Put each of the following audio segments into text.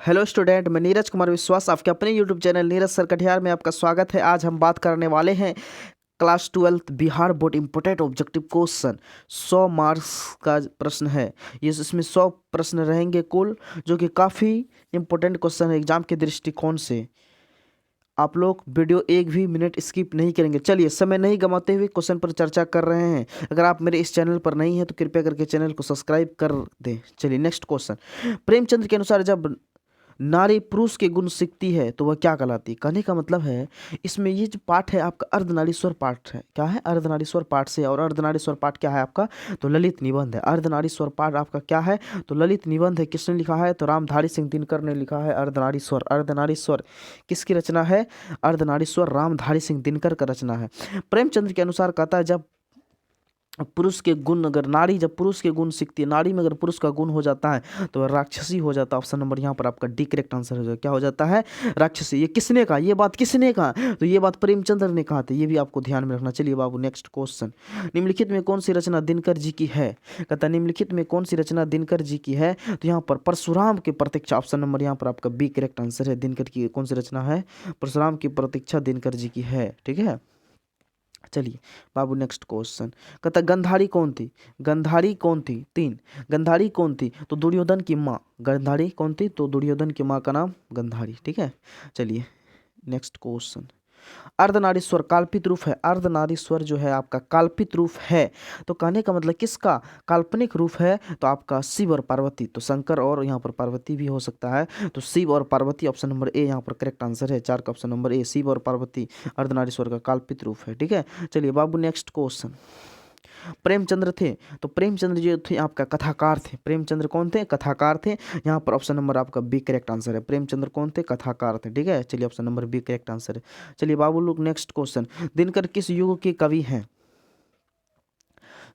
Hello student, मैं नीरज कुमार विश्वास आपके अपने YouTube channel Neeraj sir Katihar में आपका स्वागत है। आज हम बात करने वाले हैं class 12 Bihar board important objective question. 100 marks का प्रश्न है ये। इसमें 100 प्रश्न रहेंगे कुल, जो कि काफ़ी इम्पोर्टेंट क्वेश्चन है एग्जाम के दृष्टिकोण से। आप लोग वीडियो एक भी मिनट स्किप नहीं करेंगे। चलिए समय नहीं गंवाते हुए क्वेश्चन पर चर्चा कर रहे हैं। अगर आप मेरे इस चैनल पर नहीं हैं तो कृपया करके चैनल को सब्सक्राइब कर दें। चलिए नेक्स्ट क्वेश्चन। प्रेमचंद के अनुसार जब नारी पुरुष के गुण सीखती है तो वह क्या कहलाती है? कहने का मतलब है इसमें ये जो पाठ है आपका अर्धनारीश्वर पाठ है। क्या है? अर्धनारीश्वर पाठ से। और अर्धनारीश्वर पाठ क्या है आपका? तो ललित निबंध है। अर्धनारीश्वर पाठ आपका क्या है? तो ललित निबंध है। किसने लिखा है? तो रामधारी सिंह दिनकर ने लिखा है अर्धनारीश्वर। अर्धनारीश्वर किसकी रचना है? अर्धनारीश्वर रामधारी सिंह दिनकर का रचना है। प्रेमचंद्र के अनुसार कहता है जब पुरुष के गुण, अगर नारी जब पुरुष के गुण सीखती है, नारी में अगर पुरुष का गुण हो जाता है तो वह राक्षसी हो जाता है। ऑप्शन नंबर यहाँ पर आपका डी करेक्ट आंसर हो जाएगा। क्या हो जाता है? राक्षसी। ये किसने कहा? ये बात किसने कहा? तो ये बात प्रेमचंद्र ने कहा था। ये भी आपको ध्यान में रखना। चलिए बाबू नेक्स्ट क्वेश्चन। निम्नलिखित में कौन सी रचना दिनकर जी की है? कहता है निम्नलिखित में कौन सी रचना दिनकर जी की है? तो यहाँ पर परशुराम की प्रतीक्षा। ऑप्शन नंबर यहाँ पर आपका बी करेक्ट आंसर है। दिनकर की कौन सी रचना है? परशुराम की प्रतीक्षा दिनकर जी की है। ठीक है, चलिए बाबू नेक्स्ट क्वेश्चन। कहता गंधारी कौन थी? गंधारी कौन थी? 3। गंधारी कौन थी? तो दुर्योधन की माँ। गंधारी कौन थी? तो दुर्योधन की माँ का नाम गंधारी। ठीक है, चलिए नेक्स्ट क्वेश्चन। अर्धनारीश्वर काल्पित रूप है। अर्धनारीश्वर जो है आपका काल्पित रूप है। तो कहने का मतलब किसका काल्पनिक रूप है? तो आपका शिव और पार्वती। तो शंकर और यहाँ पर पार्वती भी हो सकता है। तो शिव और पार्वती ऑप्शन नंबर ए यहाँ पर करेक्ट आंसर है। 4 का ऑप्शन नंबर ए, शिव और पार्वती अर्धनारीश्वर का काल्पित रूप है। ठीक है, चलिए बाबू नेक्स्ट क्वेश्चन। प्रेमचंद्र थे, तो प्रेमचंद्र जो थे आपका कथाकार थे। प्रेमचंद्र कौन थे? कथाकार थे। यहाँ पर ऑप्शन नंबर आपका बी करेक्ट आंसर है। प्रेमचंद्र कौन थे? कथाकार थे। ठीक है, चलिए option number B correct answer है। चलिए बाबू लोग नेक्स्ट क्वेश्चन। दिनकर किस युग के कवि हैं?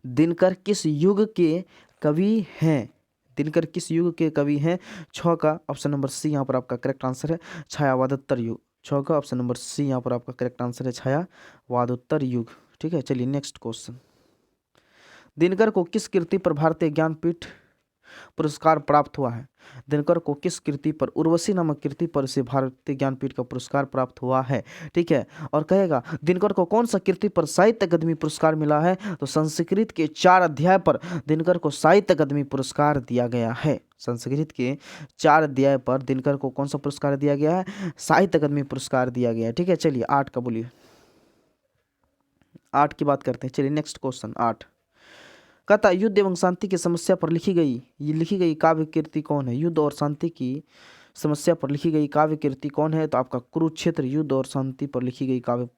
दिनकर किस युग के कवि हैं? दिनकर किस युग के कवि हैं? 6 का ऑप्शन नंबर सी यहाँ पर आपका करेक्ट आंसर है। छायावादोत्तर युग। 6 का ऑप्शन नंबर सी यहाँ पर आपका करेक्ट आंसर है, छायावादोत्तर युग। ठीक है, चलिए नेक्स्ट क्वेश्चन। दिनकर को किस कृति पर भारतीय ज्ञानपीठ पुरस्कार प्राप्त हुआ है? दिनकर को किस कृति पर, उर्वशी नामक कृति पर से भारतीय ज्ञानपीठ का पुरस्कार प्राप्त हुआ है। ठीक है, और कहेगा दिनकर को कौन सा कृति पर साहित्य अकादमी पुरस्कार मिला है? तो संस्कृत के 4 अध्याय पर दिनकर को साहित्य अकादमी पुरस्कार दिया गया है। संस्कृत के 4 अध्याय पर दिनकर को कौन सा पुरस्कार दिया गया है? साहित्य अकादमी पुरस्कार दिया गया है। ठीक है, चलिए 8 का बोलिए। 8 की बात करते हैं। चलिए नेक्स्ट क्वेश्चन 8। कहता युद्ध एवं शांति की समस्या पर लिखी गई काव्य कृति कौन है? युद्ध और शांति की समस्या पर लिखी गई काव्य कृति कौन है? तो आपका कुरुक्षेत्र युद्ध और शांति पर लिखी गई काव्य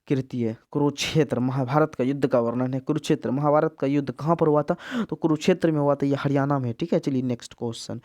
कृति है। कुरुक्षेत्र महाभारत का युद्ध का वर्णन है। कुरुक्षेत्र महाभारत का युद्ध कहाँ पर हुआ था? तो कुरुक्षेत्र में हुआ था। यह हरियाणा में। ठीक है, चलिए नेक्स्ट क्वेश्चन।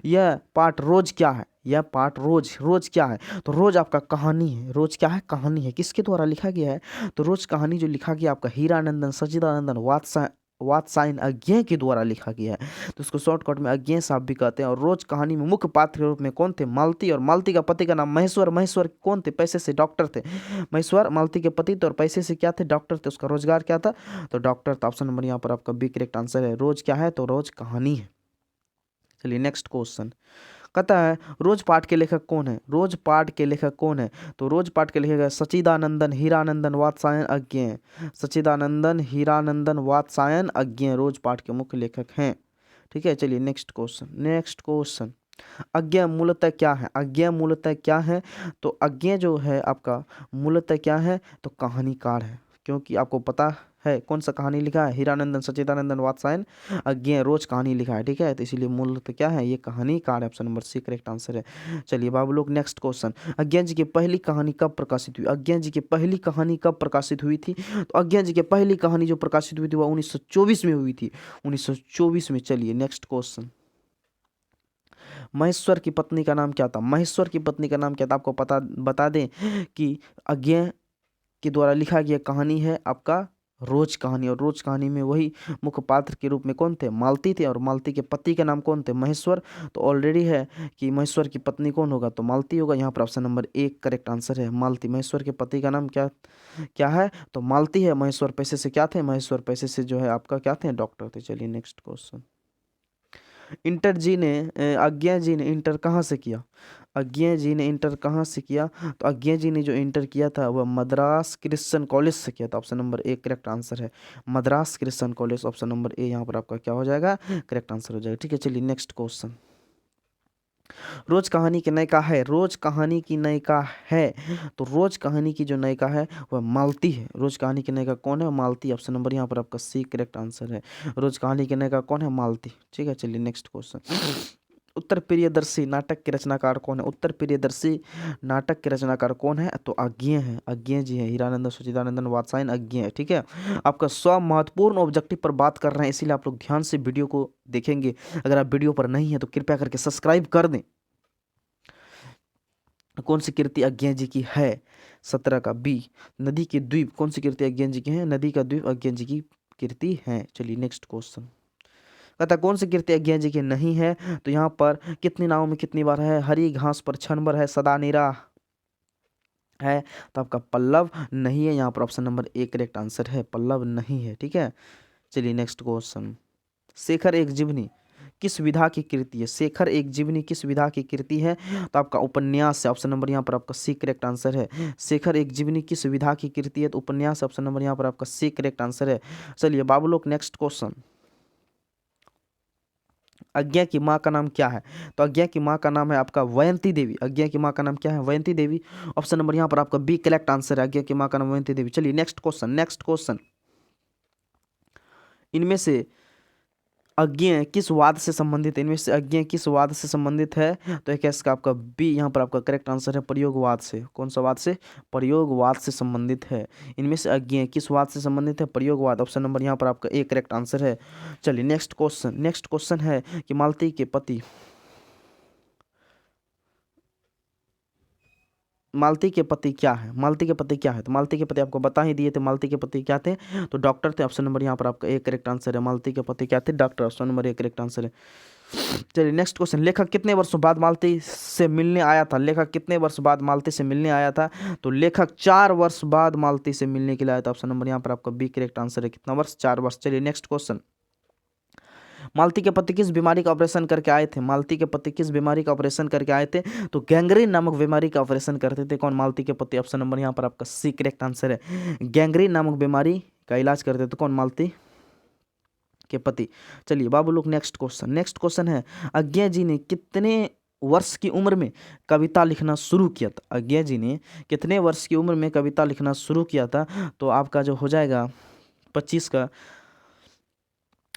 यह पाठ रोज क्या है? यह पाठ रोज क्या है? तो रोज आपका कहानी है। रोज क्या है? कहानी है। किसके द्वारा लिखा गया है? तो रोज कहानी जो लिखा गया आपका हीरानंदन सच्चिदानंदन वात्सायन अज्ञेय के द्वारा लिखा गया है। तो उसको शॉर्टकट में अज्ञेय साहब भी कहते हैं। और रोज कहानी में मुख्य पात्र के रूप में कौन थे? मालती। और मालती का पति का नाम महेश्वर। महेश्वर कौन थे? पैसे से डॉक्टर थे। महेश्वर मालती के पति थे और पैसे से क्या थे? डॉक्टर थे। उसका रोजगार क्या था? तो डॉक्टर। तो ऑप्शन नंबर यहाँ पर आपका बी करेक्ट आंसर है। रोज क्या है? तो रोज कहानी है। चलिए नेक्स्ट क्वेश्चन। कहता है रोज पाठ के लेखक कौन है? रोज पाठ के लेखक कौन है? तो रोज पाठ के लेखक है सच्चिदानंदन हीरानंदन वात्सायन अज्ञेय। सच्चिदानंदन हीरानंदन वात्सायन अज्ञेय रोज पाठ के मुख्य लेखक हैं। ठीक है, चलिए next question. Next question. Agyeya मूलतः क्या है? अज्ञेय मूलतः क्या है? तो अज्ञेय जो है आपका मूलतः क्या है? तो कहानीकार है। क्योंकि आपको पता है कौन सा कहानी लिखा है? हीरानंदन सच्चिदानंदन वात्सायन अज्ञेय रोज कहानी लिखा है। ठीक है, तो इसीलिए मूलतः क्या है? ये कहानीकार है। Option number C correct answer है। चलिए बाबू लोग नेक्स्ट क्वेश्चन। अज्ञेय जी की पहली कहानी कब प्रकाशित हुई? अज्ञेय जी की पहली कहानी कब प्रकाशित हुई थी? तो अज्ञेय जी की पहली कहानी जो प्रकाशित हुई थी वह 1924 में हुई थी। 1924 में। चलिए नेक्स्ट क्वेश्चन। महेश्वर की पत्नी का नाम क्या था? महेश्वर की पत्नी का नाम क्या था? आपको पता बता दें कि अज्ञेय के द्वारा लिखा गया कहानी है आपका रोज कहानी। और रोज कहानी में वही मुख्य पात्र के रूप में कौन थे? मालती थे। और मालती के पति का नाम कौन थे? महेश्वर। तो ऑलरेडी है कि महेश्वर की पत्नी कौन होगा? तो मालती होगा। यहाँ पर ऑप्शन नंबर 1 करेक्ट आंसर है, मालती। महेश्वर के पति का नाम क्या क्या है? तो मालती है। महेश्वर पैसे से क्या थे? महेश्वर पैसे से जो है आपका क्या थे? डॉक्टर थे। चलिए नेक्स्ट क्वेश्चन। इंटर जी ने अज्ञा जी ने इंटर कहाँ से किया? अज्ञा जी ने इंटर कहाँ से किया? तो अज्ञा जी ने जो इंटर किया था वह मद्रास क्रिश्चियन कॉलेज से किया था। Option number A correct answer है, Madras Christian college. Option number A यहाँ पर आपका क्या हो जाएगा? करेक्ट आंसर हो जाएगा। ठीक है, चलिए नेक्स्ट क्वेश्चन। रोज कहानी की नायिका है, रोज कहानी की नायिका है, तो रोज कहानी की जो नायिका है वह मालती है। रोज कहानी की नायिका कौन है? मालती। ऑप्शन नंबर यहाँ पर आपका सी करेक्ट आंसर है, रोज कहानी की नायिका कौन है? मालती। ठीक है, चलिए नेक्स्ट क्वेश्चन। उत्तर प्रियदर्शी नाटक के रचनाकार कौन है? उत्तर प्रियदर्शी नाटक के रचनाकार कौन है? तो अज्ञेय है, अज्ञेय जी है, हीरानंदन सच्चिदानंदन वात्स्यायन अज्ञेय है। ठीक है, आपका 100 महत्वपूर्ण ऑब्जेक्टिव पर बात कर रहे हैं, इसीलिए आप लोग ध्यान से वीडियो को देखेंगे। अगर आप वीडियो पर नहीं है तो कृपया करके सब्सक्राइब कर दें। कौन सी कृति अज्ञेय जी की है? 17 का बी। नदी के द्वीप कौन सी कृति अज्ञेय जी की है? नदी का द्वीप अज्ञेय जी की कृति है। चलिए नेक्स्ट क्वेश्चन। कहता कौन सी कृति अज्ञेय जी की नहीं है? तो यहाँ पर कितनी नावों में कितनी बार है? हरी घास पर क्षण भर है, सदा नीरा है, तो आपका पल्लव नहीं है। यहाँ पर option number A correct answer है, पल्लव नहीं है। ठीक है, चलिए नेक्स्ट क्वेश्चन। शेखर एक जीवनी किस विधा की कृति है? शेखर एक जीवनी किस विधा की कृति है? तो आपका उपन्यास है। ऑप्शन नंबर यहाँ पर आपका सी करेक्ट आंसर है, शेखर एक जीवनी किस विधा की कृति है? तो उपन्यास। ऑप्शन नंबर यहाँ पर आपका सी करेक्ट आंसर है। चलिए बाबू लोग नेक्स्ट क्वेश्चन। अज्ञा की माँ का नाम क्या है? तो अज्ञा की माँ का नाम है आपका वयंती देवी। अज्ञा की माँ का नाम क्या है? वयंती देवी। ऑप्शन नंबर यहाँ पर आपका बी करेक्ट आंसर है, अज्ञा की माँ का नाम वयंती देवी। चलिए नेक्स्ट क्वेश्चन, नेक्स्ट क्वेश्चन। इनमें से अज्ञेय किस वाद से संबंधित है? इनमें से अज्ञेय किस वाद से संबंधित है? तो एक इसका आपका बी यहाँ पर आपका करेक्ट आंसर है, प्रयोगवाद से। कौन सा वाद से? प्रयोगवाद से संबंधित है। इनमें से अज्ञेय किस वाद से संबंधित है? प्रयोगवाद। ऑप्शन नंबर यहाँ पर आपका ए करेक्ट आंसर है। चलिए नेक्स्ट क्वेश्चन, नेक्स्ट क्वेश्चन है कि मालती के पति, मालती के पति क्या है? मालती के पति क्या है? तो मालती के पति आपको बता ही दिए थे, मालती के पति क्या थे? तो डॉक्टर थे। ऑप्शन नंबर यहाँ पर आपका एक करेक्ट आंसर है, मालती के पति क्या थे? डॉक्टर। ऑप्शन नंबर एक करेक्ट आंसर है। चलिए नेक्स्ट क्वेश्चन। लेखक कितने वर्षों बाद मालती से मिलने आया था? लेखक कितने वर्ष बाद मालती से मिलने आया था? तो लेखक 4 वर्ष बाद मालती से मिलने के लिए आया था। ऑप्शन नंबर यहाँ पर आपका बी करेक्ट आंसर है। कितना वर्ष? 4 वर्ष। चलिए नेक्स्ट क्वेश्चन। मालती के पति किस बीमारी का ऑपरेशन करके आए थे? मालती के पति किस बीमारी का ऑपरेशन करके आए थे? तो गैंग्रीन नामक बीमारी का ऑपरेशन करते थे। कौन? मालती के पति। ऑप्शन नंबर यहाँ पर आपका सी करेक्ट आंसर है, गैंग्रीन नामक बीमारी का इलाज करते थे। कौन? मालती के पति। चलिए बाबू लोग नेक्स्ट क्वेश्चन, नेक्स्ट क्वेश्चन है अज्ञा जी ने कितने वर्ष की उम्र में कविता लिखना शुरू किया था? अज्ञा जी ने कितने वर्ष की उम्र में कविता लिखना शुरू किया था? तो आपका जो हो जाएगा 25 का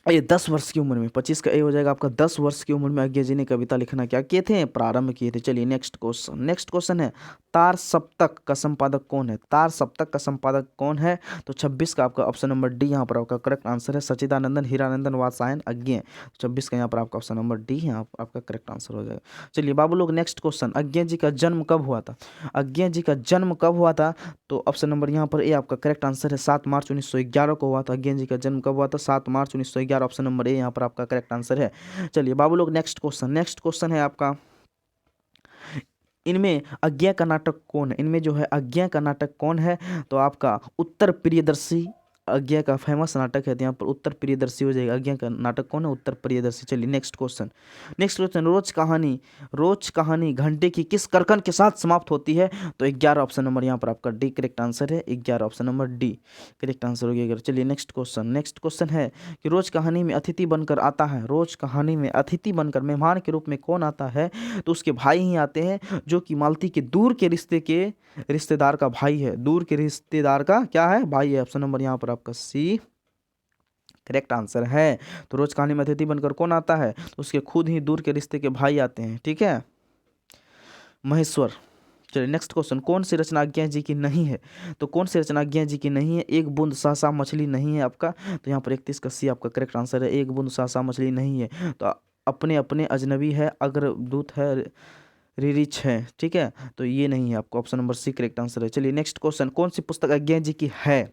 ये 10 वर्ष की उम्र में, 25 का ए हो जाएगा आपका 10 वर्ष की उम्र में अज्ञा जी ने कविता लिखना क्या किए थे? प्रारंभ किए थे। चलिए नेक्स्ट क्वेश्चन, नेक्स्ट क्वेश्चन है तार सप्तक का संपादक कौन है? तार सप्तक का संपादक कौन है? तो 26 का आपका ऑप्शन नंबर डी यहाँ पर आपका करेक्ट आंसर है, सच्चिदानंदन हीरानंदन वात्स्यायन अज्ञेय। 26 का यहाँ पर आपका ऑप्शन नंबर डी यहाँ आपका करेक्ट आंसर हो जाएगा। चलिए बाबू लोग नेक्स्ट क्वेश्चन। अज्ञा जी का जन्म कब हुआ था? अज्ञा जी का जन्म कब हुआ था? तो ऑप्शन नंबर यहाँ पर ए आपका करेक्ट आंसर है, 7 मार्च 1911 को हुआ था। अज्ञा जी का जन्म कब हुआ था? 7 मार्च 1911। ऑप्शन नंबर ए यहाँ पर आपका करेक्ट आंसर है। चलिए बाबू लोग नेक्स्ट क्वेश्चन, नेक्स्ट क्वेश्चन है आपका इनमें अज्ञा का नाटक कौन है? इनमें जो है अज्ञा का नाटक कौन है? तो आपका उत्तर प्रियदर्शी अज्ञा का फेमस नाटक है, तो यहाँ पर उत्तर प्रियदर्शी हो जाएगा। अज्ञा का नाटक कौन है? उत्तर प्रियदर्शी। चलिए नेक्स्ट क्वेश्चन, नेक्स्ट क्वेश्चन। रोज कहानी घंटे की किस करकन के साथ समाप्त होती है? तो 11। ऑप्शन नंबर यहाँ पर आपका डी करेक्ट आंसर है, 11। Option number D correct answer हो गया। चलिए नेक्स्ट क्वेश्चन, नेक्स्ट क्वेश्चन है कि रोज कहानी में अतिथि बनकर आता है, रोज कहानी में अतिथि बनकर मेहमान के रूप में कौन आता है? तो उसके भाई ही आते हैं, जो कि मालती के दूर के रिश्तेदार का भाई है। दूर के रिश्तेदार का क्या है? भाई है। ऑप्शन नंबर यहाँ पर आपका सी करेक्ट आंसर है। तो रोज कहानी में अतिथि बनकर कौन आता है? तो उसके खुद ही दूर के रिश्ते के भाई आते हैं। ठीक है, महेश्वर। चलिए नेक्स्ट क्वेश्चन। कौन सी रचना अज्ञा जी की नहीं है? तो कौन सी रचना अज्ञा जी की नहीं है? एक बूंद सहसा मछली नहीं है आपका, तो यहाँ पर 31 का सी आपका करेक्ट आंसर है, एक बूंद सहसा मछली नहीं है। तो अपने अपने अजनबी है, अग्रदूत है, रिरिच है। ठीक है, तो ये नहीं है आपका, option number C correct answer है। चलिए नेक्स्ट क्वेश्चन। कौन सी पुस्तक अज्ञा जी की है?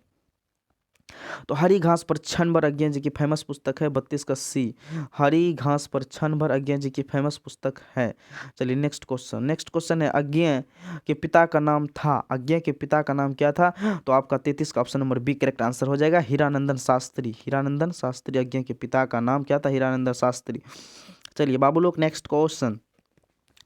तो हरी घास पर क्षण भर अज्ञा जी की फेमस पुस्तक है, 32 का सी, हरी घास पर क्षण भर अज्ञा जी की फेमस पुस्तक है। चलिए नेक्स्ट क्वेश्चन, नेक्स्ट क्वेश्चन है अज्ञा के पिता का नाम था, अज्ञा के पिता का नाम क्या था? तो आपका 33 का option number B correct answer हो जाएगा, हीरानंदन शास्त्री। हीरानंदन शास्त्री अज्ञा के पिता का नाम क्या था? हीरानंदन शास्त्री। चलिए बाबू लोग नेक्स्ट क्वेश्चन,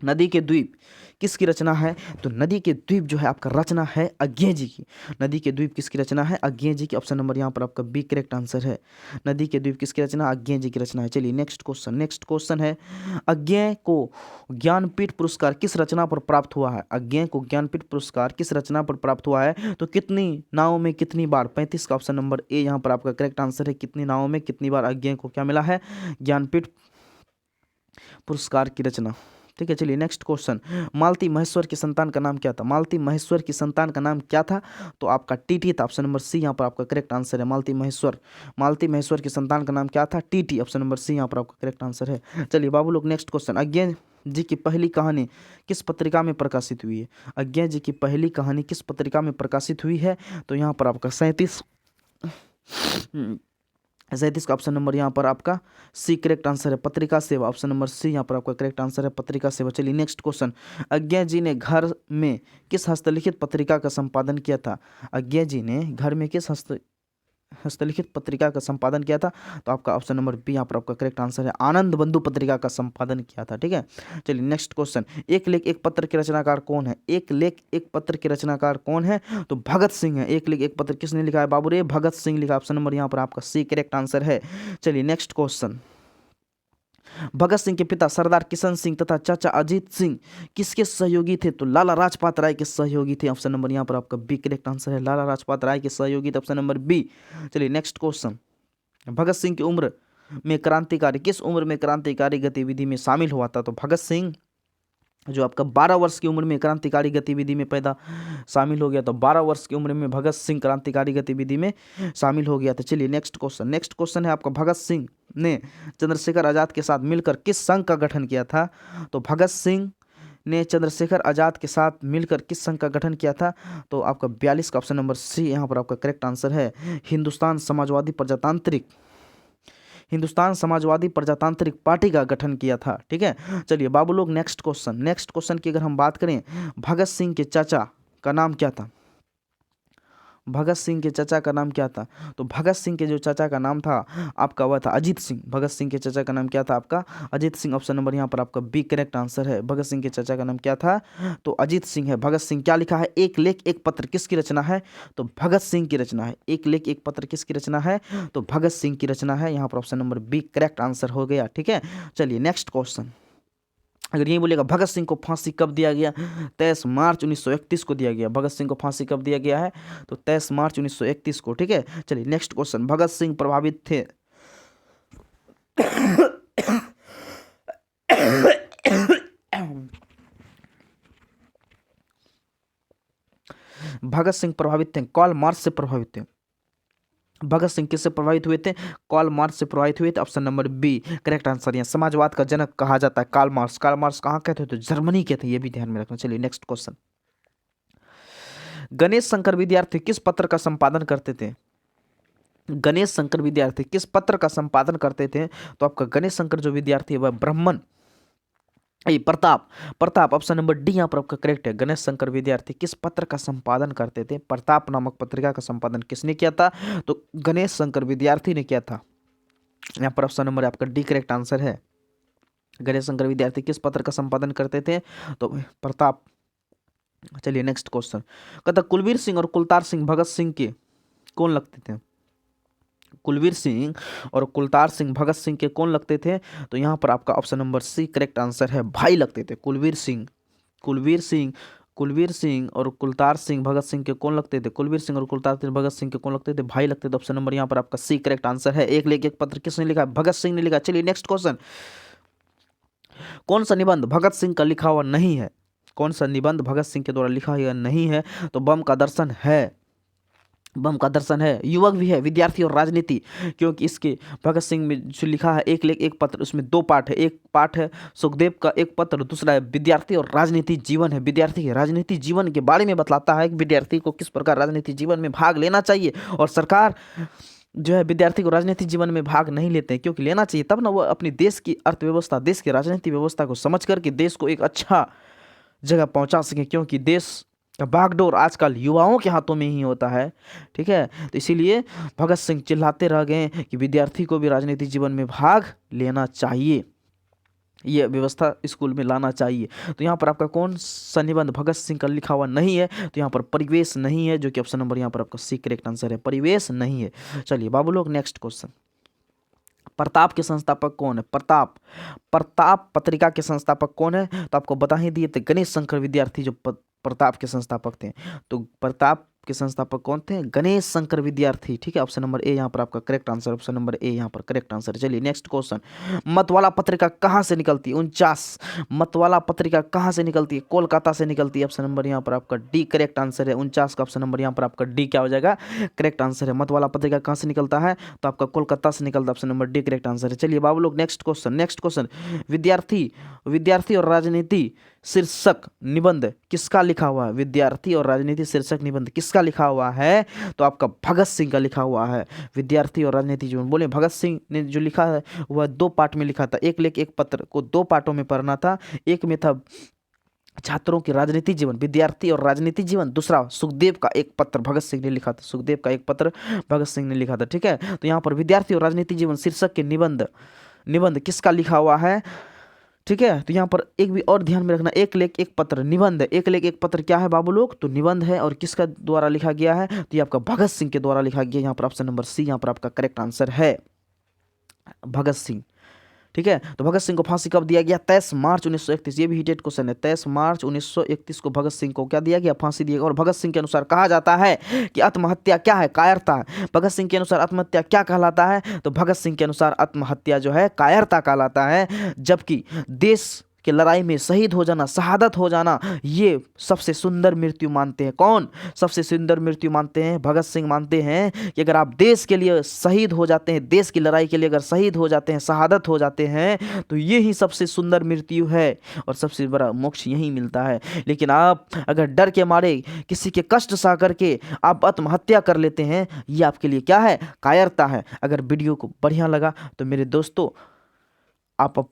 नदी के द्वीप किसकी रचना है? तो नदी के द्वीप जो है आपका रचना है अज्ञेय जी की। नदी के द्वीप किसकी रचना है? अज्ञेय जी की। ऑप्शन नंबर यहाँ पर आपका बी करेक्ट आंसर है। नदी के द्वीप किसकी रचना? अज्ञेय जी की रचना है। चलिए नेक्स्ट क्वेश्चन, नेक्स्ट क्वेश्चन है, अज्ञेय को ज्ञानपीठ पुरस्कार किस रचना पर प्राप्त हुआ है? अज्ञेय को ज्ञानपीठ पुरस्कार किस रचना पर प्राप्त हुआ है? तो कितनी नावों में कितनी बार? 35 का ऑप्शन नंबर ए यहाँ पर आपका करेक्ट आंसर है। कितनी नावों में कितनी बार अज्ञेय को क्या मिला है? ज्ञानपीठ पुरस्कार की रचना। ठीक है, चलिए नेक्स्ट क्वेश्चन, मालती महेश्वर की संतान का नाम क्या था? मालती महेश्वर की संतान का नाम क्या था? तो आपका टीटी था। ऑप्शन नंबर सी यहाँ पर आपका करेक्ट आंसर है। मालती महेश्वर की संतान का नाम क्या था? टीटी। ऑप्शन नंबर सी यहाँ पर आपका करेक्ट आंसर है। चलिए बाबू लोग नेक्स्ट क्वेश्चन, अज्ञेय जी की पहली कहानी किस पत्रिका में प्रकाशित हुई है? अज्ञेय जी की पहली कहानी किस पत्रिका में प्रकाशित हुई है? तो यहाँ पर आपका 37 का ऑप्शन नंबर यहाँ पर आपका सी करेक्ट आंसर है, पत्रिका सेवा। ऑप्शन नंबर सी यहाँ पर आपका करेक्ट आंसर है, पत्रिका सेवा। चलिए नेक्स्ट क्वेश्चन, अज्ञेय जी ने घर में किस हस्तलिखित पत्रिका का संपादन किया था? अज्ञेय जी ने घर में किस हस्तलिखित पत्रिका का संपादन किया था? तो आपका ऑप्शन नंबर बी यहाँ पर आपका करेक्ट आंसर है, आनंद बंधु पत्रिका का संपादन किया था। ठीक है, चलिए नेक्स्ट क्वेश्चन, एक लेख एक पत्र के रचनाकार कौन है? एक लेख एक पत्र के रचनाकार कौन है? तो भगत सिंह है। एक लेख एक पत्र किसने लिखा है बाबू रे? भगत सिंह लिखा। ऑप्शन नंबर यहाँ पर आपका सी करेक्ट आंसर है। चलिए नेक्स्ट क्वेश्चन, भगत सिंह के पिता सरदार किशन सिंह तथा चाचा अजीत सिंह किसके सहयोगी थे? तो लाला लाजपत राय के सहयोगी थे। ऑप्शन नंबर यहाँ पर आपका बी करेक्ट आंसर है, लाला लाजपत राय के सहयोगी थे। Option number B. चलिए नेक्स्ट क्वेश्चन, भगत सिंह की उम्र में क्रांतिकारी किस उम्र में क्रांतिकारी गतिविधि में शामिल हुआ था? तो भगत सिंह जो आपका 12 वर्ष की उम्र में क्रांतिकारी गतिविधि में पैदा शामिल हो गया। तो 12 वर्ष की उम्र में भगत सिंह क्रांतिकारी गतिविधि में शामिल हो गया था। चलिए नेक्स्ट क्वेश्चन, नेक्स्ट क्वेश्चन है आपका, भगत सिंह ने चंद्रशेखर आजाद के साथ मिलकर किस संघ का गठन किया था? तो भगत सिंह ने चंद्रशेखर आजाद के साथ मिलकर किस संघ का गठन किया था? तो आपका 42 का ऑप्शन नंबर सी यहाँ पर आपका करेक्ट आंसर है, हिंदुस्तान समाजवादी प्रजातांत्रिक पार्टी का गठन किया था। ठीक है, चलिए बाबू लोग नेक्स्ट क्वेश्चन, नेक्स्ट क्वेश्चन की अगर हम बात करें, भगत सिंह के चाचा का नाम क्या था? भगत सिंह के चाचा का नाम क्या था? तो भगत सिंह के जो चाचा का नाम था आपका वह था अजीत सिंह। भगत सिंह के चाचा का नाम क्या था आपका? अजीत सिंह। ऑप्शन नंबर यहाँ पर आपका बी करेक्ट आंसर है। भगत सिंह के चाचा का नाम क्या था? तो अजीत सिंह है। भगत सिंह क्या लिखा है? एक लेख एक पत्र किसकी रचना है? तो भगत सिंह की रचना है। एक लेख एक पत्र किसकी रचना है? तो भगत सिंह की रचना है। यहाँ पर option number B correct answer हो गया। ठीक है, चलिए नेक्स्ट क्वेश्चन, अगर ये बोलेगा भगत सिंह को फांसी कब दिया गया? 23 मार्च 1931 को दिया गया। भगत सिंह को फांसी कब दिया गया है? तो 23 मार्च 1931 को। ठीक है, चलिए नेक्स्ट क्वेश्चन, भगत सिंह प्रभावित थे भगत सिंह प्रभावित थे कार्ल मार्क्स से प्रभावित थे। भगत सिंह किससे प्रभावित हुए थे? कार्ल मार्क्स से प्रभावित हुए थे। Option number B correct answer. यहाँ समाजवाद का जनक कहा जाता है कार्ल मार्क्स। कार्ल मार्क्स कहाँ के थे? तो जर्मनी के थे, ये भी ध्यान में रखना। चलिए नेक्स्ट क्वेश्चन, गणेश शंकर विद्यार्थी किस पत्र का संपादन करते थे? गणेश शंकर विद्यार्थी किस पत्र का संपादन करते थे? तो आपका गणेश शंकर जो विद्यार्थी है वह ब्राह्मण प्रताप ऑप्शन नंबर डी यहाँ पर आपका करेक्ट है। गणेश शंकर विद्यार्थी किस पत्र का संपादन करते थे? प्रताप नामक पत्रिका का संपादन किसने किया था? तो गणेश शंकर विद्यार्थी ने किया था। यहाँ पर ऑप्शन नंबर आपका डी करेक्ट आंसर है। गणेश शंकर विद्यार्थी किस पत्र का संपादन करते थे? तो प्रताप। चलिए नेक्स्ट क्वेश्चन, कहता कुलवीर सिंह और कुलतार सिंह भगत सिंह के कौन लगते थे? कुलवीर सिंह और कुलतार सिंह भगत सिंह के कौन लगते थे? तो यहाँ पर आपका option number C correct answer है, भाई लगते थे। कुलवीर सिंह और कुलतार सिंह भगत सिंह के कौन लगते थे? कुलवीर सिंह और कुलतार सिंह भगत सिंह के कौन लगते थे? भाई लगते थे। ऑप्शन नंबर यहाँ पर आपका सी करेक्ट आंसर है। एक लेख एक पत्र किसने लिखा? भगत सिंह ने लिखा। चलिए नेक्स्ट क्वेश्चन, कौन सा निबंध भगत सिंह का लिखा हुआ नहीं है? कौन सा निबंध भगत सिंह के द्वारा लिखा हुआ नहीं है? तो बम का दर्शन है, युवक भी है, विद्यार्थी और राजनीति। क्योंकि इसके भगत सिंह में जो लिखा है एक लेख एक पत्र, उसमें दो पाठ है। एक पाठ है सुखदेव का एक पत्र, दूसरा है विद्यार्थी और राजनीति जीवन है। विद्यार्थी के राजनीति जीवन के बारे में बतलाता है कि विद्यार्थी को किस प्रकार राजनीति जीवन में भाग लेना चाहिए। और सरकार जो है विद्यार्थी को राजनीति जीवन में भाग नहीं लेते हैं, क्योंकि लेना चाहिए तब ना वो अपनी देश की अर्थव्यवस्था, देश की राजनीतिक व्यवस्था को समझ करके देश को एक अच्छा जगह पहुंचा सके। क्योंकि देश का बागडोर आजकल युवाओं के हाथों में ही होता है। ठीक है, तो इसीलिए भगत सिंह चिल्लाते रह गए कि विद्यार्थी को भी राजनीतिक जीवन में भाग लेना चाहिए। ये व्यवस्था स्कूल में लाना चाहिए। तो यहाँ पर आपका कौन सा निबंध भगत सिंह का लिखा हुआ नहीं है, तो यहाँ पर परिवेश नहीं है, जो कि ऑप्शन नंबर यहाँ पर आपका सी करेक्ट आंसर है, परिवेश नहीं है। चलिए बाबू लोग नेक्स्ट क्वेश्चन, प्रताप के संस्थापक कौन है? प्रताप पत्रिका के संस्थापक कौन है? तो आपको बता ही दिए थे, गणेश शंकर विद्यार्थी जो प्रताप के संस्थापक थे। तो प्रताप के संस्थापक कौन थे? गणेश शंकर विद्यार्थी। ठीक है, ऑप्शन नंबर ए यहाँ पर आपका correct answer, option number A यहाँ पर करेक्ट आंसर। चलिए नेक्स्ट क्वेश्चन, मतवाला पत्रिका कहाँ से निकलती है? 49 मतवाला पत्रिका कहाँ से निकलती है? कोलकाता से निकलती है, ऑप्शन नंबर यहाँ पर आपका डी करेक्ट आंसर है। 49 का ऑप्शन नंबर यहाँ पर आपका डी क्या हो जाएगा? करेक्ट आंसर है। मतवाला पत्रिका कहाँ से निकलता है? तो आपका कोलकाता से निकलता है, option number D correct answer है। चलिए बाबू लोग नेक्स्ट क्वेश्चन, विद्यार्थी और राजनीति शीर्षक निबंध किसका लिखा हुआ है? विद्यार्थी और राजनीति शीर्षक निबंध किसका लिखा हुआ है? तो आपका भगत सिंह का लिखा हुआ है। विद्यार्थी और राजनीति जीवन, बोले भगत सिंह ने जो लिखा है वह 2 पार्ट में लिखा था। एक लेख एक पत्र को 2 पार्टों में पढ़ना था। एक में था छात्रों की राजनीति जीवन, विद्यार्थी और राजनीति जीवन। दूसरा सुखदेव का एक पत्र भगत सिंह ने लिखा था, सुखदेव का एक पत्र भगत सिंह ने लिखा था। ठीक है, तो यहाँ पर विद्यार्थी और राजनीति जीवन शीर्षक के निबंध किसका लिखा हुआ है? ठीक है, तो यहाँ पर एक भी और ध्यान में रखना, एक लेख एक पत्र निबंध, एक लेख एक पत्र क्या है बाबू लोग? तो निबंध है। और किसका द्वारा लिखा गया है? तो ये आपका भगत सिंह के द्वारा लिखा गया। यहाँ पर ऑप्शन नंबर सी यहाँ पर आपका करेक्ट आंसर है, भगत सिंह। ठीक है, तो भगत सिंह को फांसी कब दिया गया? 23 मार्च 1931। ये भी हिटेड क्वेश्चन है। 23 मार्च 1931 को भगत सिंह को क्या दिया गया? फांसी दिया गया। और भगत सिंह के अनुसार कहा जाता है कि आत्महत्या क्या है? कायरता है। भगत सिंह के अनुसार आत्महत्या क्या कहलाता है? तो भगत सिंह के अनुसार आत्महत्या जो है कायरता कहलाता है। जबकि देश कि लड़ाई में शहीद हो जाना, शहादत हो जाना, ये सबसे सुंदर मृत्यु मानते हैं। कौन सबसे सुंदर मृत्यु मानते हैं? भगत सिंह मानते हैं कि अगर आप देश के लिए शहीद हो जाते हैं, देश की लड़ाई के लिए अगर शहीद हो जाते हैं, शहादत हो जाते हैं, तो ये ही सबसे सुंदर मृत्यु है और सबसे बड़ा मोक्ष यही मिलता है। लेकिन आप अगर डर के मारे किसी के कष्ट सह करके आप आत्महत्या कर लेते हैं, ये आपके लिए क्या है? कायरता है। अगर वीडियो को बढ़िया लगा तो मेरे दोस्तों, आप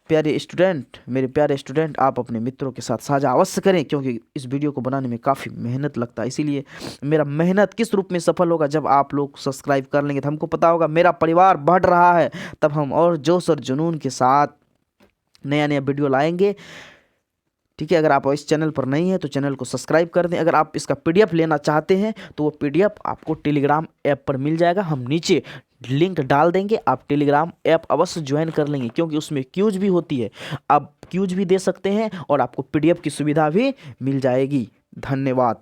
मेरे प्यारे स्टूडेंट, आप अपने मित्रों के साथ साझा अवश्य करें, क्योंकि इस वीडियो को बनाने में काफ़ी मेहनत लगता है। इसीलिए मेरा मेहनत किस रूप में सफल होगा? जब आप लोग सब्सक्राइब कर लेंगे तो हमको पता होगा मेरा परिवार बढ़ रहा है, तब हम और जोश और जुनून के साथ नया नया वीडियो लाएंगे। ठीक है, अगर आप इस चैनल पर नहीं है तो चैनल को सब्सक्राइब कर दें। अगर आप इसका PDF लेना चाहते हैं तो वो PDF आपको टेलीग्राम ऐप पर मिल जाएगा, हम नीचे लिंक डाल देंगे। आप टेलीग्राम ऐप अवश्य ज्वाइन कर लेंगे, क्योंकि उसमें क्यूज भी होती है। आप क्यूज भी दे सकते हैं और आपको PDF की सुविधा भी मिल जाएगी। धन्यवाद।